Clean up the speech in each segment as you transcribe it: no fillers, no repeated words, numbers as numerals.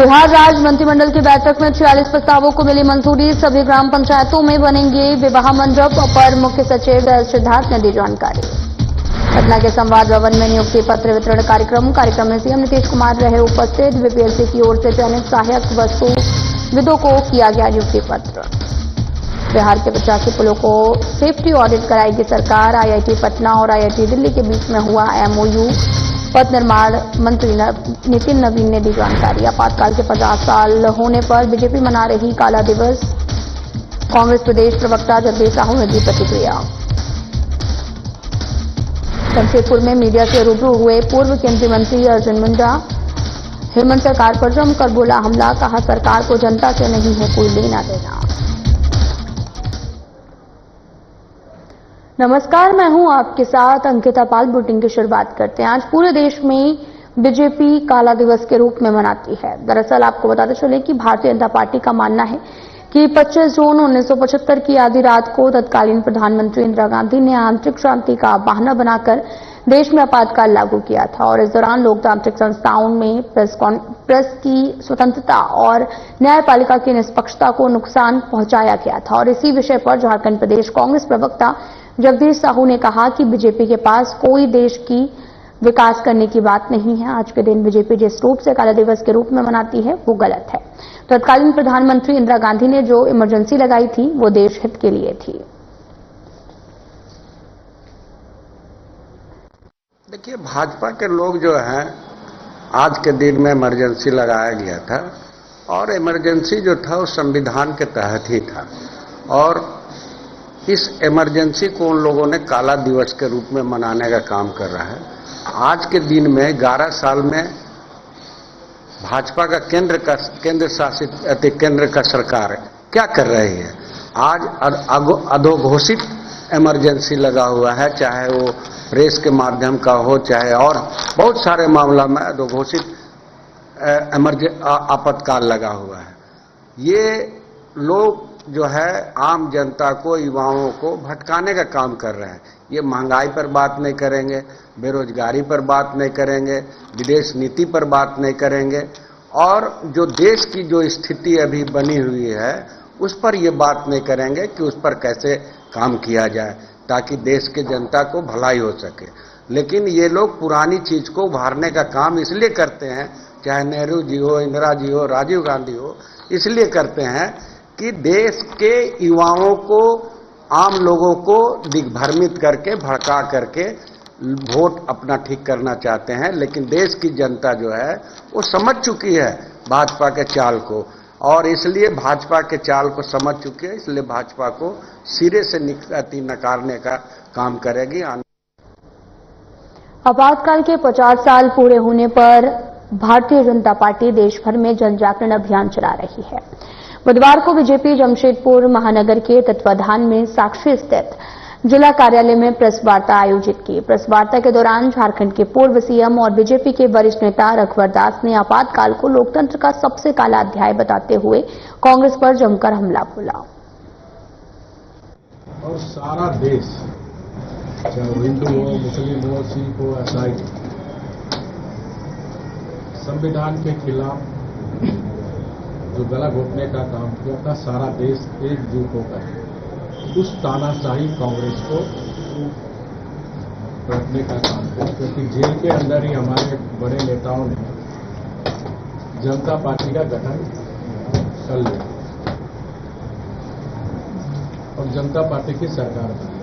बिहार राज्य मंत्रिमंडल की बैठक में 46 प्रस्तावों को मिली मंजूरी। सभी ग्राम पंचायतों में बनेंगे विवाह मंडप। अपर मुख्य सचिव सिद्धार्थ ने दी जानकारी। पटना के संवाद भवन में नियुक्ति पत्र वितरण कार्यक्रम में सीएम नीतीश कुमार रहे उपस्थित। बीपीएससी की ओर से चयनित सहायक वस्तुविदों को किया गया नियुक्ति पत्र। बिहार के 85 पुलों को सेफ्टी ऑडिट कराएगी सरकार। आईआईटी पटना और आईआईटी दिल्ली के बीच में हुआ एमओयू। पथ निर्माण मंत्री नितिन नवीन ने दी जानकारी। आपातकाल के 50 साल होने पर बीजेपी मना रही काला दिवस। कांग्रेस प्रदेश प्रवक्ता जगदीश साहू ने दी प्रतिक्रिया। जमशेदपुर में मीडिया से रूबरू हुए पूर्व केंद्रीय मंत्री अर्जुन मुंडा। हेमंत सरकार पर जमकर बोला हमला। कहा सरकार को जनता से नहीं है कोई लेना देना। नमस्कार, मैं हूं आपके साथ अंकिता पाल। बुलेटिन की शुरुआत करते हैं। आज पूरे देश में बीजेपी काला दिवस के रूप में मनाती है। दरअसल आपको बताते चले कि भारतीय जनता पार्टी का मानना है कि 25 जून 1975 की आधी रात को तत्कालीन प्रधानमंत्री इंदिरा गांधी ने आंतरिक शांति का बहाना बनाकर देश में आपातकाल लागू किया था और इस दौरान लोकतांत्रिक संस्थाओं में प्रेस की स्वतंत्रता और न्यायपालिका की निष्पक्षता को नुकसान पहुंचाया गया था। और इसी विषय पर झारखंड प्रदेश कांग्रेस प्रवक्ता जगदीश साहू ने कहा कि बीजेपी के पास कोई देश की विकास करने की बात नहीं है। आज के दिन बीजेपी जिस रूप से काला दिवस के रूप में मनाती है वो गलत है। तत्कालीन प्रधानमंत्री इंदिरा गांधी ने जो इमरजेंसी लगाई थी वो देश हित के लिए थी। देखिए, भाजपा के लोग जो हैं आज के दिन में इमरजेंसी लगाया गया था और इमरजेंसी जो था वो संविधान के तहत ही था और इस इमरजेंसी को उन लोगों ने काला दिवस के रूप में मनाने का काम कर रहा है। आज के दिन में 11 साल में भाजपा का केंद्र का सरकार क्या कर रही है। आज अधोघोषित इमरजेंसी लगा हुआ है, चाहे वो प्रेस के माध्यम का हो चाहे और बहुत सारे मामला में अधोघोषित आपातकाल लगा हुआ है। ये लोग जो है आम जनता को, युवाओं को भटकाने का काम कर रहे हैं। ये महंगाई पर बात नहीं करेंगे, बेरोजगारी पर बात नहीं करेंगे, विदेश नीति पर बात नहीं करेंगे और जो देश की जो स्थिति अभी बनी हुई है उस पर ये बात नहीं करेंगे कि उस पर कैसे काम किया जाए ताकि देश के जनता को भलाई हो सके। लेकिन ये लोग पुरानी चीज को उभारने का काम इसलिए करते हैं, चाहे नेहरू जी हो, इंदिरा जी हो, राजीव गांधी हो, इसलिए करते हैं कि देश के युवाओं को, आम लोगों को दिग्भ्रमित करके, भड़का करके वोट अपना ठीक करना चाहते हैं। लेकिन देश की जनता जो है वो समझ चुकी है भाजपा के चाल को और इसलिए भाजपा के चाल को समझ चुकी है, इसलिए भाजपा को सिरे से नकारने का काम करेगी। आपातकाल के 50 साल पूरे होने पर भारतीय जनता पार्टी देश भर में जन जागरण अभियान चला रही है। बुधवार को बीजेपी जमशेदपुर महानगर के तत्वाधान में साक्षी स्थित जिला कार्यालय में प्रेस वार्ता आयोजित की। प्रेस वार्ता के दौरान झारखंड के पूर्व सीएम और बीजेपी के वरिष्ठ नेता रघुवर दास ने आपातकाल को लोकतंत्र का सबसे काला अध्याय बताते हुए कांग्रेस पर जमकर हमला बोला। और सारा देश, चाहे हिंदू हो, मुस्लिम हो, सिख हो, ईसाई, संविधान के खिलाफ जो गला घोटने का काम किया था, सारा देश एकजुट होकर उस तानाशाही कांग्रेस को रखने का काम किया। क्योंकि जेल के अंदर ही हमारे बड़े नेताओं ने जनता पार्टी का गठन कर लिया और जनता पार्टी की सरकार बनी।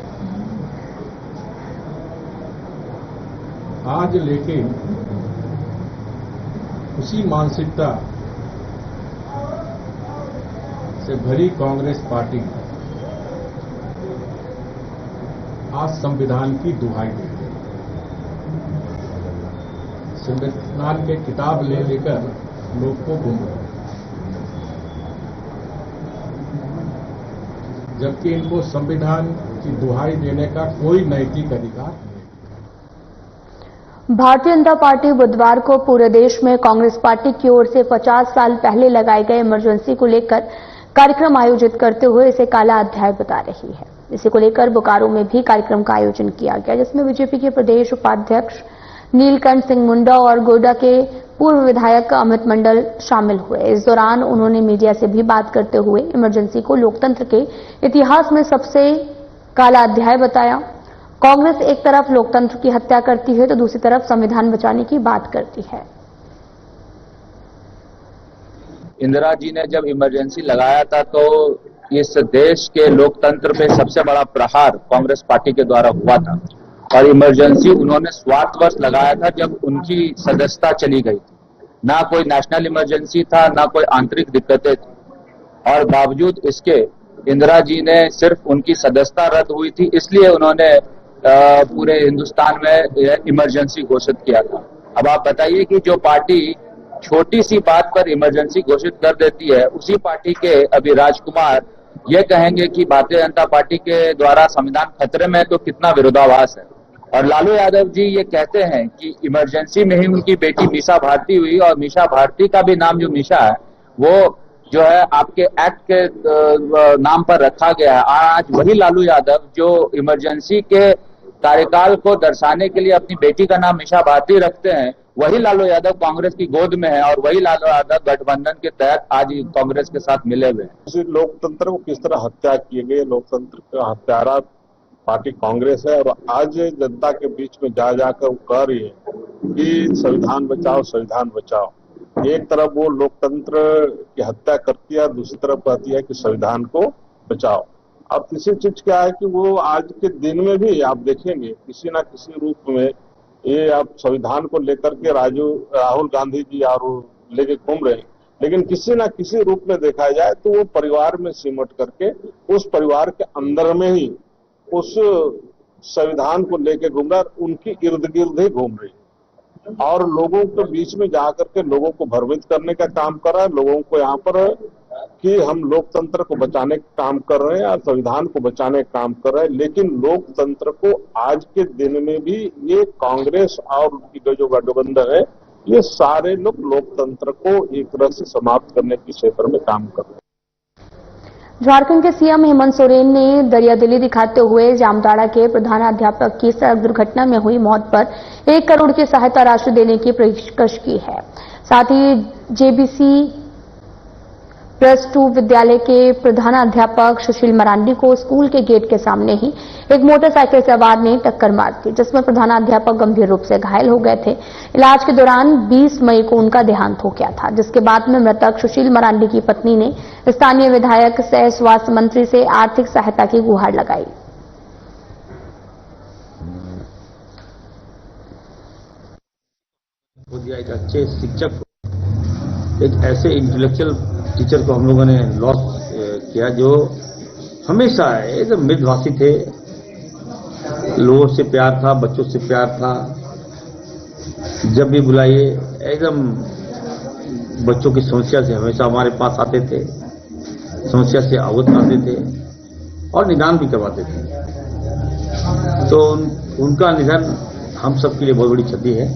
आज लेकिन उसी मानसिकता से भरी कांग्रेस पार्टी आज संविधान की दुहाई दे रही है। संविधान के किताब ले लेकर लोग को घूम रहे हैं, जबकि इनको संविधान की दुहाई देने का कोई नैतिक अधिकार नहीं। भारतीय जनता पार्टी बुधवार को पूरे देश में कांग्रेस पार्टी की ओर से 50 साल पहले लगाए गए इमरजेंसी को लेकर कार्यक्रम आयोजित करते हुए इसे काला अध्याय बता रही है। इसी को लेकर बोकारो में भी कार्यक्रम का आयोजन किया गया, जिसमें बीजेपी के प्रदेश उपाध्यक्ष नीलकंठ सिंह मुंडा और गोड्डा के पूर्व विधायक अमित मंडल शामिल हुए। इस दौरान उन्होंने मीडिया से भी बात करते हुए इमरजेंसी को लोकतंत्र के इतिहास में सबसे काला अध्याय बताया। कांग्रेस एक तरफ लोकतंत्र की हत्या करती है तो दूसरी तरफ संविधान बचाने की बात करती है। इंदिरा जी ने जब इमरजेंसी लगाया था तो इस देश के लोकतंत्र पे सबसे बड़ा प्रहार कांग्रेस पार्टी के द्वारा हुआ था और इमरजेंसी उन्होंने स्वार्थवश लगाया था जब उनकी सदस्यता चली गई थी। ना कोई नेशनल इमरजेंसी था, ना कोई आंतरिक दिक्कतें थी और बावजूद इसके इंदिरा जी ने सिर्फ उनकी सदस्यता रद्द हुई थी इसलिए उन्होंने पूरे हिंदुस्तान में इमरजेंसी घोषित किया था। अब आप बताइए कि जो पार्टी छोटी सी बात पर इमरजेंसी घोषित कर देती है उसी पार्टी के अभी राजकुमार ये कहेंगे कि भारतीय जनता पार्टी के द्वारा संविधान खतरे में, तो कितना विरोधाभास है। और लालू यादव जी ये कहते हैं कि इमरजेंसी में ही उनकी बेटी मीसा भारती हुई और मीसा भारती का भी नाम जो मीसा है वो जो है आपके एक्ट के नाम पर रखा गया है। आज वही लालू यादव जो इमरजेंसी के कार्यकाल को दर्शाने के लिए अपनी बेटी का नाम मीसा भारती रखते हैं, वही लालू यादव कांग्रेस की गोद में है और वही लालू यादव गठबंधन के तहत आज कांग्रेस के साथ मिले हुए हैं। लोकतंत्र को किस तरह हत्या किए गए, लोकतंत्र का हत्यारा पार्टी कांग्रेस है और आज जनता के बीच में जा जाकर वो कह रही है कि संविधान बचाओ, संविधान बचाओ। एक तरफ वो लोकतंत्र की हत्या करती है, दूसरी तरफ कहती है कि संविधान को बचाओ। अब तीसरी चीज क्या है कि वो आज के दिन में भी आप देखेंगे किसी ना किसी रूप में ये आप संविधान को लेकर के राहुल गांधी जी और लेके घूम रहे हैं, लेकिन किसी ना किसी रूप में देखा जाए तो वो परिवार में सिमट करके उस परिवार के अंदर में ही उस संविधान को लेके घूम रहा है, उनकी इर्द गिर्द ही घूम रही है और लोगों के बीच में जाकर के लोगों को भ्रमित करने का काम कर रहा है। लोगों को यहाँ पर कि हम लोकतंत्र को बचाने का काम कर रहे हैं और संविधान को बचाने का काम कर रहे हैं, लेकिन लोकतंत्र को आज के दिन में भी ये कांग्रेस और उनकी जो गठबंधन है ये सारे लोग लोकतंत्र को एक तरह से समाप्त करने के क्षेत्र में काम कर रहे हैं। झारखंड के सीएम हेमंत सोरेन ने दरियादिली दिखाते हुए जामताड़ा के प्रधानाध्यापक की सड़क दुर्घटना में हुई मौत पर 1 करोड़ की सहायता राशि देने की पेशकश की है। साथ ही जेबीसी +2 विद्यालय के प्रधानाध्यापक सुशील मरांडी को स्कूल के गेट के सामने ही एक मोटरसाइकिल सवार ने टक्कर मार दी, जिसमें प्रधानाध्यापक गंभीर रूप से घायल हो गए थे। इलाज के दौरान 20 मई को उनका देहांत हो गया था, जिसके बाद में मृतक सुशील मरांडी की पत्नी ने स्थानीय विधायक सह स्वास्थ्य मंत्री से आर्थिक सहायता की गुहार लगाई। एक अच्छे शिक्षक, एक ऐसे इंटेलेक्चुअल टीचर को हम लोगों ने लॉस किया जो हमेशा एकदम मृदभाषी थे, लोगों से प्यार था, बच्चों से प्यार था। जब भी बुलाइए एकदम बच्चों की समस्या से हमेशा हमारे पास आते थे, समस्या से अवगत कराते थे और निदान भी करवाते थे। तो उनका निधन हम सब के लिए बहुत बड़ी क्षति है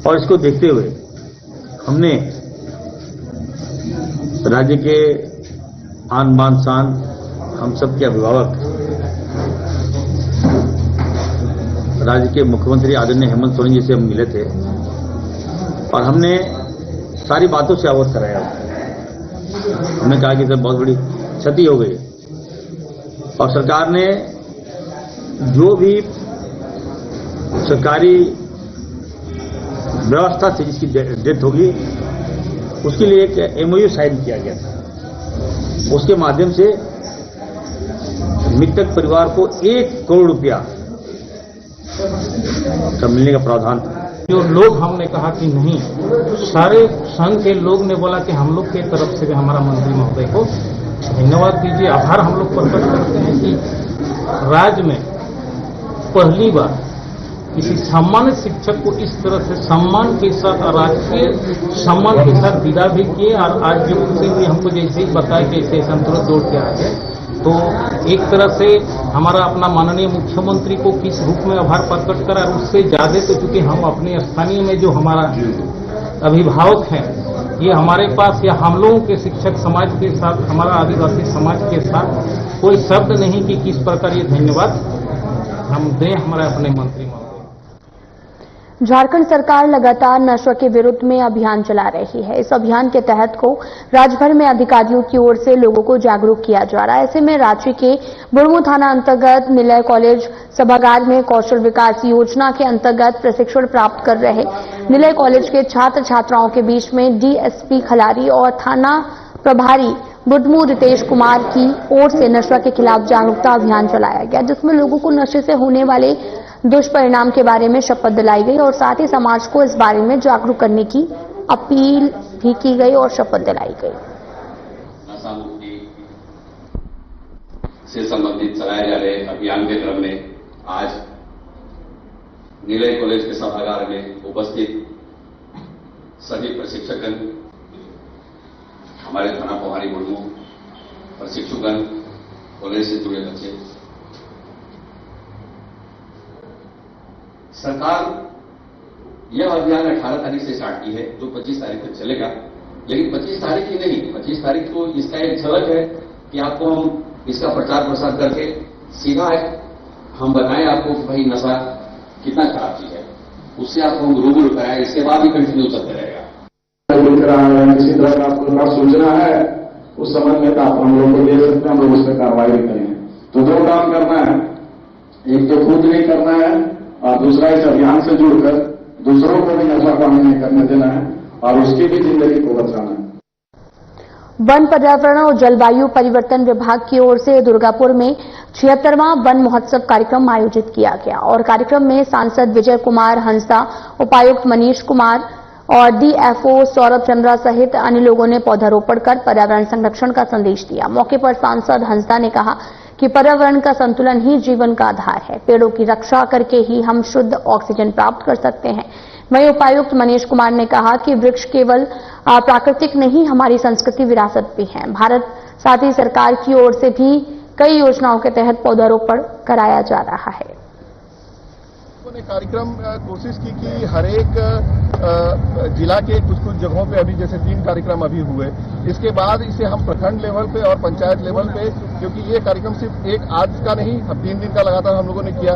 और इसको देखते हुए हमने राज्य के आन बान शान हम सब के अभिभावक राज्य के मुख्यमंत्री आदरणीय हेमंत सोरेन जी से हम मिले थे और हमने सारी बातों से अवगत कराया। हमने कहा कि सर बहुत बड़ी क्षति हो गई और सरकार ने जो भी सरकारी व्यवस्था से जिसकी डेथ होगी उसके लिए एक एमओयू साइन किया गया था। उसके माध्यम से मृतक परिवार को 1 करोड़ रुपया का मिलने का प्रावधान था। जो लोग हमने कहा कि नहीं, सारे संघ के लोग ने बोला कि हम लोग के तरफ से भी हमारा मंत्री महोदय को धन्यवाद दीजिए, आभार हम लोग प्रकट करते हैं कि राज्य में पहली बार किसी सम्मानित शिक्षक को इस तरह से सम्मान के साथ राजकीय सम्मान के साथ विदा भी किए और आज जो उनसे भी हमको जैसे ही बताया कि ऐसे हम तुरंत दौड़ के आ गए। तो एक तरह से हमारा अपना माननीय मुख्यमंत्री को किस रूप में आभार प्रकट करा, उससे ज्यादा तो चूंकि हम अपने स्थानीय में जो हमारा अभिभावक हैं ये हमारे पास या हम लोगों के शिक्षक समाज के साथ, हमारा आदिवासी समाज के साथ कोई शब्द नहीं कि किस प्रकार ये धन्यवाद हम दें हमारे अपने मंत्री। झारखंड सरकार लगातार नशा के विरुद्ध में अभियान चला रही है। इस अभियान के तहत को राज्य भर में अधिकारियों की ओर से लोगों को जागरूक किया जा रहा है। ऐसे में रांची के बुढ़मू थाना अंतर्गत निलय कॉलेज सभागार में कौशल विकास योजना के अंतर्गत प्रशिक्षण प्राप्त कर रहे निलय कॉलेज के छात्र छात्राओं के बीच में डीएसपी खलारी और थाना प्रभारी बुढ़मू रितेश कुमार की ओर से नशा के खिलाफ जागरूकता अभियान चलाया गया, जिसमें लोगों को नशे से होने वाले दुष्परिणाम के बारे में शपथ दिलाई गई और साथ ही समाज को इस बारे में जागरूक करने की अपील भी की गई और शपथ दिलाई गई। नशा मुक्ति से संबंधित चलाए जा रहे अभियान के क्रम में आज निलय कॉलेज के सभागार में उपस्थित सभी प्रशिक्षकगण, हमारे थाना प्रभारी बुढ़मू, प्रशिक्षुगण, कॉलेज से जुड़े बच्चे, सरकार यह अभियान 18 तारीख से स्टार्ट की है जो 25 तारीख तक चलेगा। लेकिन 25 तारीख ही नहीं, 25 तारीख को इसका एक झलक है कि आपको हम इसका प्रचार प्रसार करके सीधा हम बताएं आपको कि भाई नशा कितना खराब चीज है, उससे आपको हम रूबरू कराएं। इसके बाद भी कंटिन्यू चलते रहेगा। किसी तरह का आपको सूचना है उस संबंध में आप हम लोग को दे सकते हैं, हम लोग उस पर कार्रवाई भी करेंगे। तो दो काम करना है, एक तो खुद नहीं करना है और दूसरा इस अभियान से जुड़कर दूसरों को भी नशा पानी नहीं करने देना है और उसकी भी जिंदगी को बचाना है। वन पर्यावरण और जलवायु परिवर्तन विभाग की ओर से दुर्गापुर में 76वां वन महोत्सव कार्यक्रम आयोजित किया गया और कार्यक्रम में सांसद विजय कुमार हंसा, उपायुक्त मनीष कुमार और डीएफओ सौरभ चंद्रा सहित अन्य लोगों ने पौधारोपण कर पर्यावरण संरक्षण का संदेश दिया। मौके पर सांसद हंसा ने कहा कि पर्यावरण का संतुलन ही जीवन का आधार है। पेड़ों की रक्षा करके ही हम शुद्ध ऑक्सीजन प्राप्त कर सकते हैं। वहीं उपायुक्त मनीष कुमार ने कहा कि वृक्ष केवल प्राकृतिक नहीं, हमारी संस्कृति विरासत भी है। भारत साथ ही सरकार की ओर से भी कई योजनाओं के तहत पौधारोपण कराया जा रहा है। ने कार्यक्रम कोशिश की कि हर एक जिला के कुछ जगहों पे अभी जैसे 3 कार्यक्रम अभी हुए, इसके बाद इसे हम प्रखंड लेवल पे और पंचायत लेवल पे, क्योंकि ये कार्यक्रम सिर्फ एक आज का नहीं, अब 3 दिन का लगातार हम लोगों ने किया।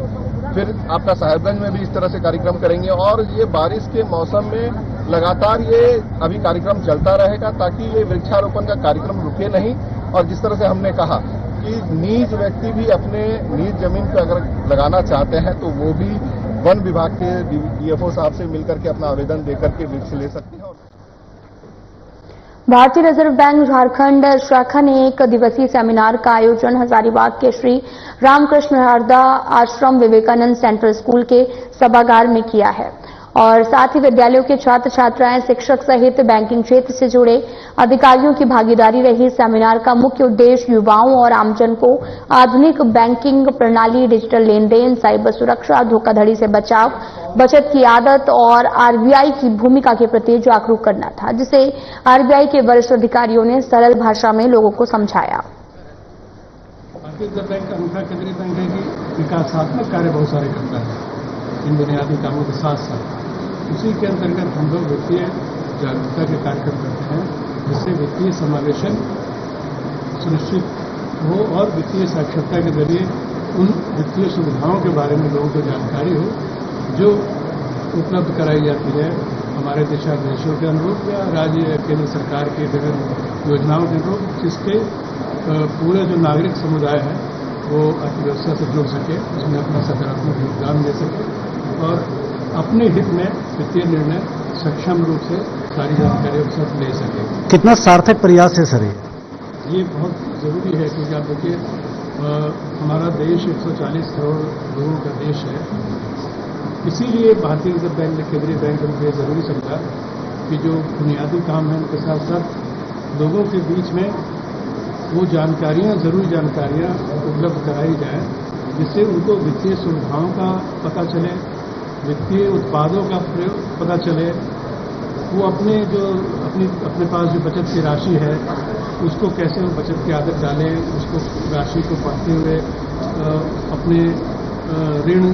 फिर आपका साहेबगंज में भी इस तरह से कार्यक्रम करेंगे और ये बारिश के मौसम में लगातार ये अभी कार्यक्रम चलता रहेगा ताकि ये वृक्षारोपण का कार्यक्रम रुके नहीं। और जिस तरह से हमने कहा कि निज व्यक्ति भी अपने निज जमीन पर अगर लगाना चाहते हैं तो वो भी वन विभाग के डीएफओ साहब से मिलकर के अपना आवेदन देकर के वृक्ष ले सकते हैं। भारतीय रिजर्व बैंक झारखंड शाखा ने 1 दिवसीय सेमिनार का आयोजन हजारीबाग के श्री रामकृष्ण हरदा आश्रम विवेकानंद सेंट्रल स्कूल के सभागार में किया है और साथ ही विद्यालयों के छात्र छात्राएं, शिक्षक सहित बैंकिंग क्षेत्र से जुड़े अधिकारियों की भागीदारी रही। सेमिनार का मुख्य उद्देश्य युवाओं और आमजन को आधुनिक बैंकिंग प्रणाली, डिजिटल लेन देन, साइबर सुरक्षा, धोखाधड़ी से बचाव, बचत की आदत और आरबीआई की भूमिका के प्रति जागरूक करना था, जिसे आरबीआई के वरिष्ठ अधिकारियों ने सरल भाषा में लोगों को समझाया। भारतीय रिजर्व बैंक का अनूठा केंद्रीय बैंक है कि विकासात्मक कार्य बहुत सारे करता है इन बुनियादी कामों के साथ साथ। उसी के अंतर्गत हम लोग वित्तीय जागरूकता के कार्यक्रम करते हैं, जिससे वित्तीय समावेशन सुनिश्चित हो और वित्तीय साक्षरता के जरिए उन वित्तीय सुविधाओं के बारे में लोगों को जानकारी हो जो उपलब्ध कराई जाती है हमारे दिशा निर्देशों के अनुरूप या राज्य केंद्र सरकार की विभिन्न योजनाओं के अनुरूप, जिसके पूरे जो नागरिक समुदाय है वो अर्थव्यवस्था से जुड़ सके, उसमें अपना सकारात्मक योगदान दे सके और अपने हित में वित्तीय निर्णय सक्षम रूप से सारी जानकारी के साथ ले सके। कितना सार्थक प्रयास है सर ये बहुत जरूरी है क्योंकि आप देखिए हमारा देश 140 करोड़ लोगों का देश है। इसीलिए भारतीय रिजर्व बैंक ने केंद्रीय बैंक में जरूरी समझा कि जो बुनियादी काम है उनके साथ साथ लोगों के बीच में वो जानकारियां, जरूरी जानकारियां उपलब्ध कराई जाए, जिससे उनको वित्तीय सुविधाओं का पता चले, वित्तीय उत्पादों का प्रयोग पता चले, वो अपने पास जो बचत की राशि है उसको कैसे वो बचत की आदत डालें, उसको राशि को पढ़ते हुए अपने ऋण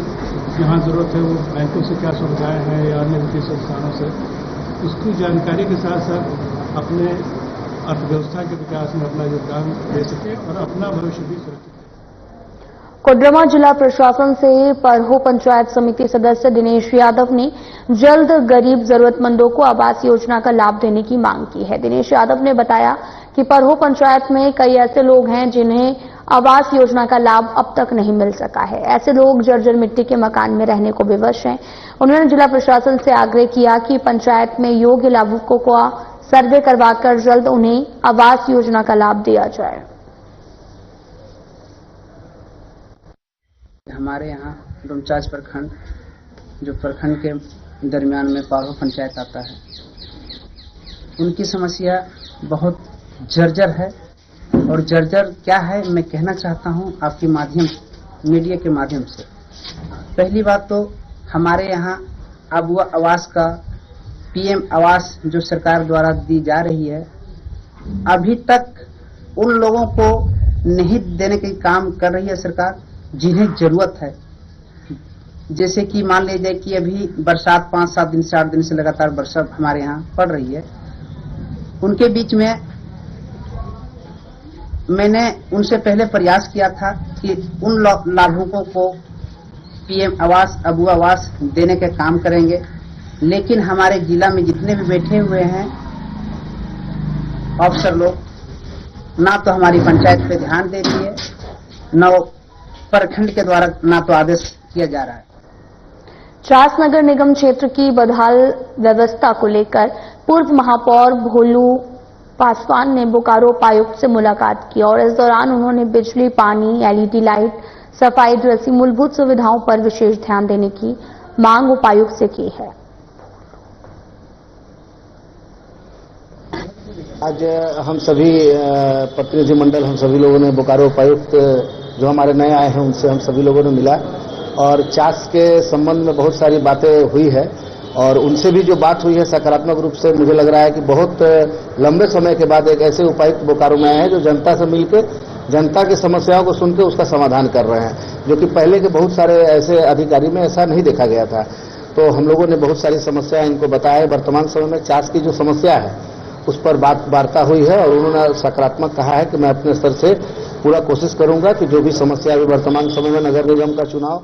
जहाँ जरूरत है वो बैंकों से क्या सुविधाएं हैं या अन्य वित्तीय संस्थानों से, उसकी जानकारी के साथ साथ अपने अर्थव्यवस्था के विकास में अपना योगदान दे सके और अपना भविष्य भी सुरक्षित। कोडरमा जिला प्रशासन से परहो पंचायत समिति सदस्य दिनेश यादव ने जल्द गरीब जरूरतमंदों को आवास योजना का लाभ देने की मांग की है। दिनेश यादव ने बताया कि परहो पंचायत में कई ऐसे लोग हैं जिन्हें आवास योजना का लाभ अब तक नहीं मिल सका है। ऐसे लोग जर्जर मिट्टी के मकान में रहने को विवश हैं। उन्होंने जिला प्रशासन से आग्रह किया कि पंचायत में योग्य लाभुकों का सर्वे करवाकर जल्द उन्हें आवास योजना का लाभ दिया जाए। हमारे यहाँ डोमचांच प्रखंड, जो प्रखंड के दरमियान में परहो पंचायत आता है, उनकी समस्या बहुत जर्जर है। और जर्जर क्या है मैं कहना चाहता हूं आपके माध्यम, मीडिया के माध्यम से। पहली बात तो हमारे यहाँ अबुआ आवास का पीएम आवास जो सरकार द्वारा दी जा रही है, अभी तक उन लोगों को नहीं देने के काम कर रही है सरकार जिन्हें जरूरत है। जैसे कि मान लीजिए कि अभी बरसात 5-7 दिन से 8 दिन से लगातार बरसात हमारे यहाँ पड़ रही है। उनके बीच में मैंने उनसे पहले प्रयास किया था कि उन लाभुकों को पीएम आवास, अबुआ आवास देने के काम करेंगे, लेकिन हमारे जिला में जितने भी बैठे हुए हैं अफसर लोग, ना तो हमारी पंचायत पे ध्यान दे रही है, न प्रखंड के द्वारा ना तो आदेश किया जा रहा है। चास नगर निगम क्षेत्र की बदहाल व्यवस्था को लेकर पूर्व महापौर भोलू पासवान ने बोकारो उपायुक्त से मुलाकात की और इस दौरान उन्होंने बिजली, पानी, एलईडी लाइट, सफाई जैसी मूलभूत सुविधाओं पर विशेष ध्यान देने की मांग उपायुक्त से की है। आज हम सभी प्रतिनिधिमंडल, हम सभी लोगों ने बोकारो उपायुक्त जो हमारे नए आए हैं उनसे हम सभी लोगों ने मिला और चास के संबंध में बहुत सारी बातें हुई है और उनसे भी जो बात हुई है सकारात्मक रूप से मुझे लग रहा है कि बहुत लंबे समय के बाद एक ऐसे उपायुक्त बोकारो में आए हैं जो जनता से मिलकर जनता की समस्याओं को सुनकर उसका समाधान कर रहे हैं, जो कि पहले के बहुत सारे ऐसे अधिकारी में ऐसा नहीं देखा गया था। तो हम लोगों ने बहुत सारी समस्याएं इनको बताया। वर्तमान समय में चास की जो समस्या है उस पर वार्ता हुई है और उन्होंने सकारात्मक कहा है कि मैं अपने स्तर से पूरा कोशिश करूंगा कि जो भी समस्या अभी वर्तमान समय में नगर निगम का चुनाव।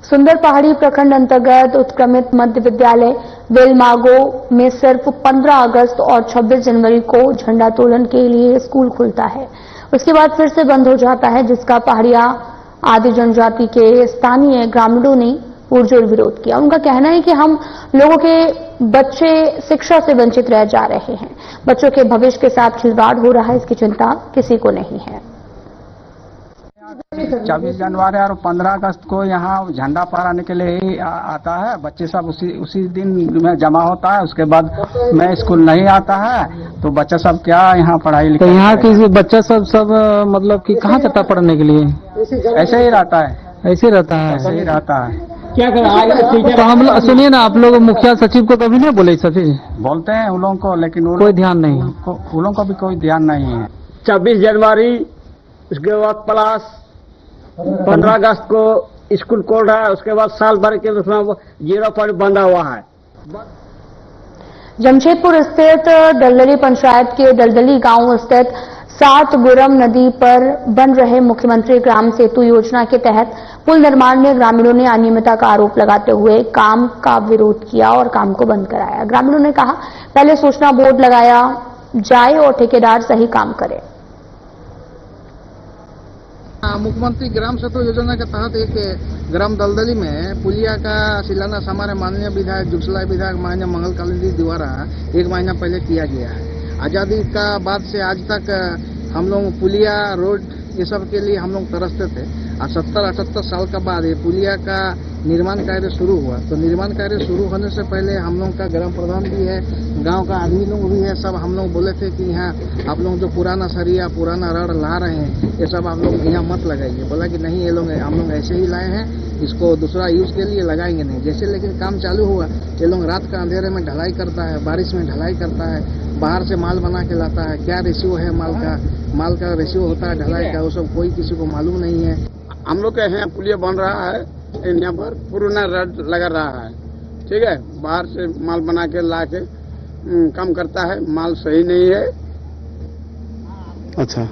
सुंदर पहाड़ी प्रखंड अंतर्गत उत्क्रमित मध्य विद्यालय वेलमागो में सिर्फ 15 अगस्त और 26 जनवरी को झंडोत्तोलन के लिए स्कूल खुलता है, उसके बाद फिर से बंद हो जाता है, जिसका पहाड़िया आदि जनजाति के स्थानीय ग्रामीणों ने पुरजोर विरोध किया। उनका कहना है कि हम लोगों के बच्चे शिक्षा से वंचित रह जा रहे हैं, बच्चों के भविष्य के साथ खिलवाड़ हो रहा है, इसकी चिंता किसी को नहीं है। 26 जनवरी और 15 अगस्त को यहाँ झंडा फहराने के लिए ही आता है। बच्चे सब उसी दिन में जमा होता है। उसके बाद मैं स्कूल नहीं आता है तो बच्चा सब क्या यहाँ पढ़ाई लिखाई। तो यहाँ की बच्चा सब मतलब कि कहाँ जाता पढ़ने के लिए? ऐसे ही रहता है, ऐसे रहता है। क्या कर? तो हम लोग सुनिए ना, आप लोग मुखिया सचिव को कभी नहीं बोले? सचिव बोलते हैं उन लोगों को, लेकिन कोई ध्यान नहीं, उन लोगों को भी कोई ध्यान नहीं है। 26 जनवरी उसके बाद प्लस 15 अगस्त को स्कूल खोल रहा है, उसके बाद साल भर के उसमें 0 पर बंधा हुआ है। जमशेदपुर स्थित दलदली पंचायत के दलदली गांव स्थित 7 गुरम नदी पर बन रहे मुख्यमंत्री ग्राम सेतु योजना के तहत पुल निर्माण में ग्रामीणों ने अनियमितता का आरोप लगाते हुए काम का विरोध किया और काम को बंद कराया। ग्रामीणों ने कहा पहले सूचना बोर्ड लगाया जाए और ठेकेदार सही काम करे। मुख्यमंत्री ग्राम सेतु योजना के तहत एक ग्राम दलदली में पुलिया का शिलान्यास हमारे माननीय विधायक जुगसलाई विधायक माननीय मंगल कालिंदी द्वारा 1 महीना पहले किया गया है। आजादी का बाद से आज तक हम लोग पुलिया रोड ये सब के लिए हम लोग तरसते थे और 70-78 साल के बाद ये पुलिया का निर्माण कार्य शुरू हुआ। तो निर्माण कार्य शुरू होने से पहले हम लोग का ग्राम प्रधान भी है, गांव का आदमी लोग भी है, सब हम लोग बोले थे कि यहाँ आप लोग जो पुराना सरिया पुराना रड़ ला रहे हैं ये सब आप लोग यहाँ मत लगाइए। बोला कि नहीं, ये लोग हम लोग ऐसे ही लाए हैं, इसको दूसरा यूज के लिए लगाएंगे नहीं। जैसे लेकिन काम चालू हुआ, ये लोग रात का अंधेरे में ढलाई करता है, बारिश में ढलाई करता है, बाहर से माल बना के लाता है। क्या रेशियो है माल का रेशियो होता है ढलाई का, वो सब कोई किसी को मालूम नहीं है। हम लोग के यहाँ पुलिया बन रहा है, यहाँ पर पुराना रड लगा रहा है, ठीक है, बाहर से माल बना के ला के काम करता है, माल सही नहीं है। अच्छा।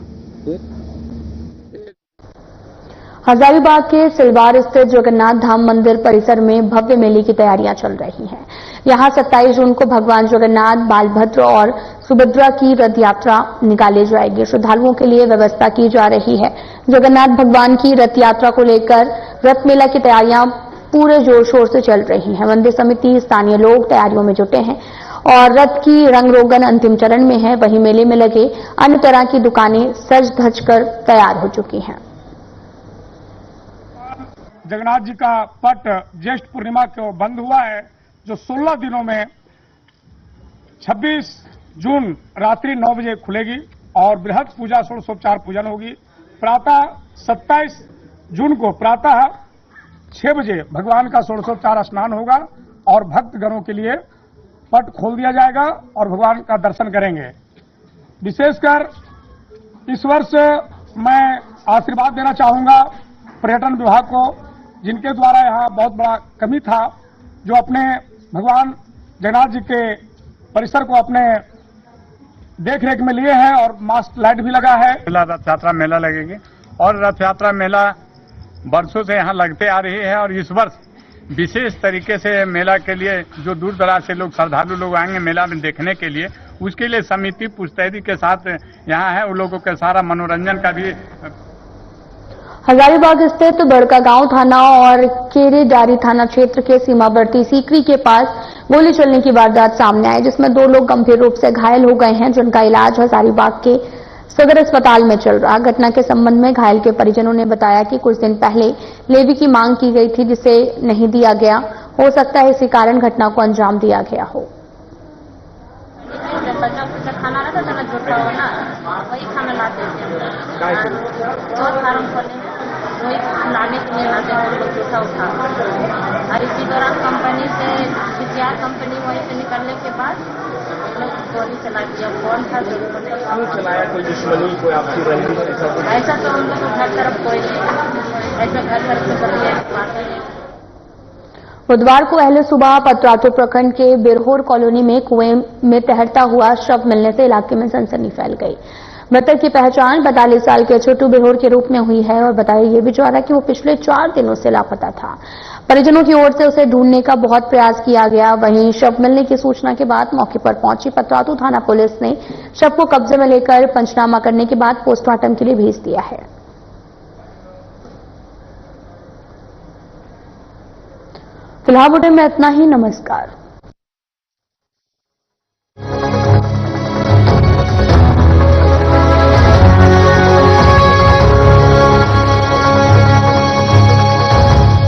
हजारीबाग के सिलवार स्थित जगन्नाथ धाम मंदिर परिसर में भव्य मेले की तैयारियां चल रही हैं। यहां 27 जून को भगवान जगन्नाथ, बालभद्र और सुभद्रा की रथ यात्रा निकाली जाएगी। श्रद्धालुओं के लिए व्यवस्था की जा रही है। जगन्नाथ भगवान की रथ यात्रा को लेकर रथ मेला की तैयारियां पूरे जोर शोर से चल रही हैं। मंदिर समिति, स्थानीय लोग तैयारियों में जुटे हैं और रथ की रंग रोगन अंतिम चरण में है। वहीं मेले में लगे अन्य तरह की दुकानें सज धज कर तैयार हो चुकी हैं। जगन्नाथ जी का पट ज्येष्ठ पूर्णिमा को बंद हुआ है, जो 16 दिनों में 26 जून रात्रि 9 बजे खुलेगी और बृहद पूजा षोडशोपचार पूजन होगी। प्रातः 27 जून को प्रातः 6 बजे भगवान का षोडशोपचार स्नान होगा और भक्तगणों के लिए पट खोल दिया जाएगा और भगवान का दर्शन करेंगे। विशेषकर इस वर्ष मैं आशीर्वाद देना चाहूंगा पर्यटन विभाग को, जिनके द्वारा यहाँ बहुत बड़ा कमी था, जो अपने भगवान जगन्नाथ जी के परिसर को अपने देखरेख में लिए हैं और मास्क लाइट भी लगा है। रथ यात्रा मेला लगेगी और रथ यात्रा मेला वर्षों से यहाँ लगते आ रही है और इस वर्ष विशेष तरीके से मेला के लिए जो दूर दराज से लोग श्रद्धालु लोग आएंगे मेला में देखने के लिए, उसके लिए समिति पुस्तैदी के साथ यहाँ है। उन लोगों के सारा मनोरंजन का भी। हजारीबाग स्थित बड़कागांव थाना और केरेडारी थाना क्षेत्र के सीमावर्ती सीकरी के पास गोली चलने की वारदात सामने आई, जिसमें 2 लोग गंभीर रूप से घायल हो गए हैं, जिनका इलाज हजारीबाग के सदर अस्पताल में चल रहा। घटना के संबंध में घायल के परिजनों ने बताया कि कुछ दिन पहले लेवी की मांग की गई थी, जिसे नहीं दिया गया। हो सकता है इसी कारण घटना को अंजाम दिया गया हो। खाना रहता था ना, झूठा होना, वही खाना लाते थे और फार्म खोले, वही लाने के लिए लाते थे लोग झूठा उठा। और इसी दौरान कंपनी से PCR कंपनी वहीं से निकलने के बाद गोली चला दिया। कौन था जो चलाया? कोई दुश्मनी, कोई आपसी रंजिश ऐसा तो हम लोग घर तरफ कोई नहीं, ऐसा घर तरफ से कभी बात है। बुधवार को अहले सुबह पतरातू प्रखंड के बिरहोर कॉलोनी में कुएं में तैरता हुआ शव मिलने से इलाके में सनसनी फैल गई। मृतक की पहचान 42 साल के छोटू बिरहोर के रूप में हुई है और बताया ये भी जा रहा कि वो पिछले 4 दिनों से लापता था। परिजनों की ओर से उसे ढूंढने का बहुत प्रयास किया गया। वहीं शव मिलने की सूचना के बाद मौके पर पहुंची पतरातू थाना पुलिस ने शव को कब्जे में लेकर पंचनामा करने के बाद पोस्टमार्टम के लिए भेज दिया है। फिलहाल बुलेटिन में इतना ही। नमस्कार।